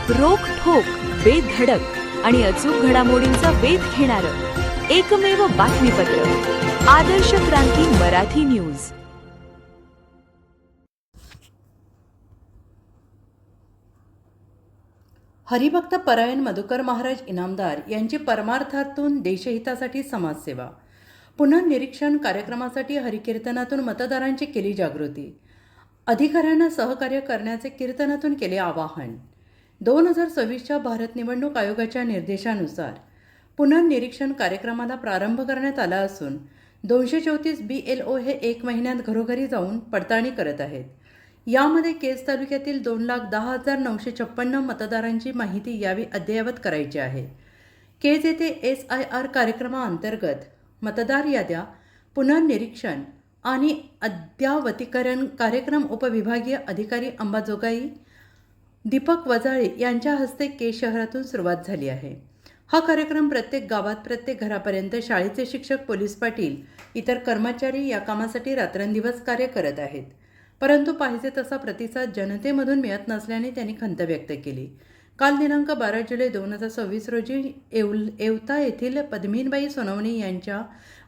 रोखठोक, बेधडक आणि अचूक घडामोडींचा वेध घेणारं एकमेव बातमीपत्र आदर्श क्रांती मराठी न्यूज। हरिभक्त परायण मधुकर महाराज इनामदार यांची परमार्थातून देशहितासाठी समाजसेवा। पुनर्निरीक्षण कार्यक्रमासाठी हरिकीर्तनातून मतदारांची केली जागृती। अधिकाऱ्यांना सहकार्य करण्याचे कीर्तनातून केले आवाहन। 2026च्या भारत निवडणूक आयोगाच्या निर्देशानुसार पुनर्निरीक्षण कार्यक्रमाला प्रारंभ करण्यात आला असून 234 BLO हे 1 महिन्यात घरोघरी जाऊन पडताळणी करत आहेत। यामध्ये केज तालुक्यातील 2,10,956 मतदारांची माहिती यावी अद्ययावत करायची आहे। केज येथे SIR कार्यक्रमाअंतर्गत मतदार याद्या पुनर्निरीक्षण आणि अद्यावतीकरण कार्यक्रम उपविभागीय अधिकारी अंबाजोगाई दीपक वजाळे यांच्या हस्ते केज शहरातून सुरुवात झाली आहे। हा कार्यक्रम प्रत्येक गावात, प्रत्येक घरापर्यंत शाळेचे शिक्षक, पोलीस पाटील, इतर कर्मचारी या कामासाठी रात्रंदिवस कार्य करत आहेत। परंतु पाहिजे तसा प्रतिसाद जनतेमधून मिळत नसल्याने त्यांनी खंत व्यक्त केली। काल दिनांक 12 जुलै 2026 रोजी येवता येथील पद्मिनीबाई सोनवणे यांच्या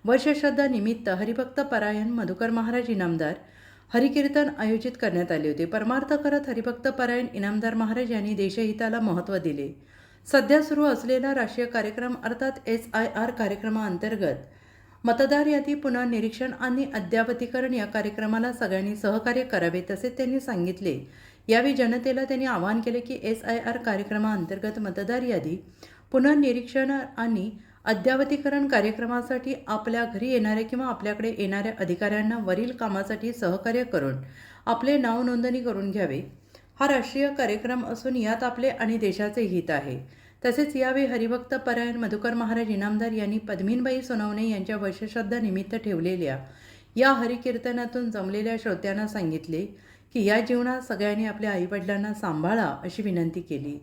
वर्षश्रद्धा निमित्त हरिभक्त परायण मधुकर महाराज इनामदार हरिकीर्तन आयोजित करण्यात आले होते। परमार्थ करत हरिभक्त परायण इनामदार महाराज यांनी देशहिताला महत्त्व दिले। सध्या सुरू असलेला राष्ट्रीय कार्यक्रम अर्थात SIR कार्यक्रमाअंतर्गत मतदार यादी पुनर्निरीक्षण आणि अद्यावतीकरण या कार्यक्रमाला सगळ्यांनी सहकार्य करावे तसे त्यांनी सांगितले। यावेळी जनतेला त्यांनी आवाहन केले की SIR कार्यक्रमाअंतर्गत मतदार यादी पुनर्निरीक्षण आणि अद्यावतीकरण कार्यक्रमासाठी आपल्या घरी येणाऱ्या किंवा आपल्याकडे येणाऱ्या अधिकाऱ्यांना वरील कामासाठी सहकार्य करून आपले नाव नोंदणी करून घ्यावे। हा राष्ट्रीय कार्यक्रम असून यात आपले आणि देशाचे हित आहे। तसेच यावेळी हरिभक्त परायण मधुकर महाराज इनामदार यांनी पद्मिनीबाई सोनवणे यांच्या वर्षश्रद्धा निमित्त ठेवलेल्या या हरिकीर्तनातून जमलेल्या श्रोत्यांना सांगितले की या जीवनात सगळ्यांनी आपल्या आईवडिलांना सांभाळा अशी विनंती केली।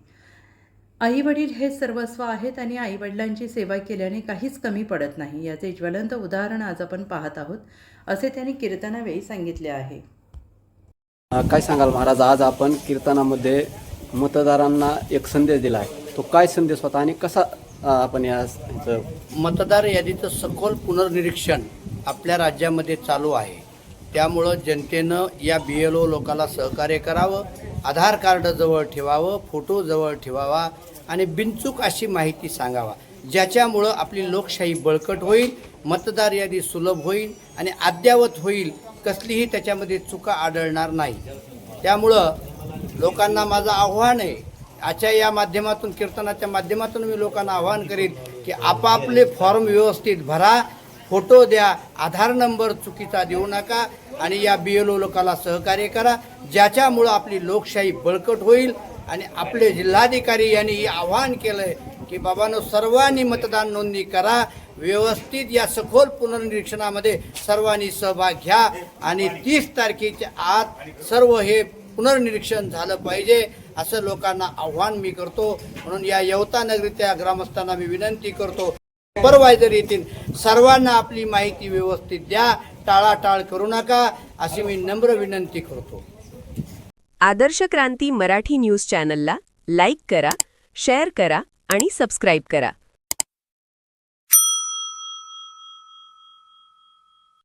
आईवडील हे सर्वस्व आहेत आणि आईवडिलांची सेवा केल्याने काहीच कमी पडत नाही, याचे ज्वलंत उदाहरण आज आपण पाहत आहोत असे त्यांनी कीर्तनावेळी सांगितले आहे। काय सांगाल महाराज, आज आपण कीर्तनामध्ये मतदारांना एक संदेश दिला आहे, तो काय संदेश होता आणि कसा आपण या मतदार यादीचं सखोल पुनर्निरीक्षण आपल्या राज्यामध्ये चालू आहे। त्यामुळं जनतेनं या BLO लोकांना सहकार्य करावं, आधार कार्ड जवळ ठेवावं, फोटो जवळ ठेवावा आणि बिनचूक अशी माहिती सांगावा, ज्याच्यामुळं आपली लोकशाही बळकट होईल, मतदार यादी सुलभ होईल आणि अद्यावत होईल, कसलीही त्याच्यामध्ये चुका आढळणार नाही। त्यामुळं लोकांना माझं आव्हान आहे, आजच्या या माध्यमातून, कीर्तनाच्या माध्यमातून मी लोकांना आवाहन करीन की आपापले फॉर्म व्यवस्थित भरा, फोटो द्या, आधार नंबर चुकीचा देऊ नका आणि या BLO लोकांना सहकार्य करा, ज्याच्यामुळं आपली लोकशाही बळकट होईल। आणि आपले जिल्हाधिकारी यांनी आवाहन केलं आहे की बाबांनो, सर्वांनी मतदान नोंदणी करा, व्यवस्थित या सखोल पुनर्निरीक्षणामध्ये सर्वांनी सहभाग घ्या आणि 30 तारखेच्या आत सर्व हे पुनर्निरीक्षण झालं पाहिजे असं लोकांना आव्हान मी करतो। म्हणून या येवता नगरीच्या ग्रामस्थांना मी विनंती करतो, सुपरवायझर येतील, सर्वांना आपली माहिती व्यवस्थित द्या, टाळाटाळ करू नका अशी मी नम्र विनंती करतो। आदर्श क्रांती मराठी न्यूज चॅनलला लाईक करा, शेअर करा आणि सबस्क्राईब करा।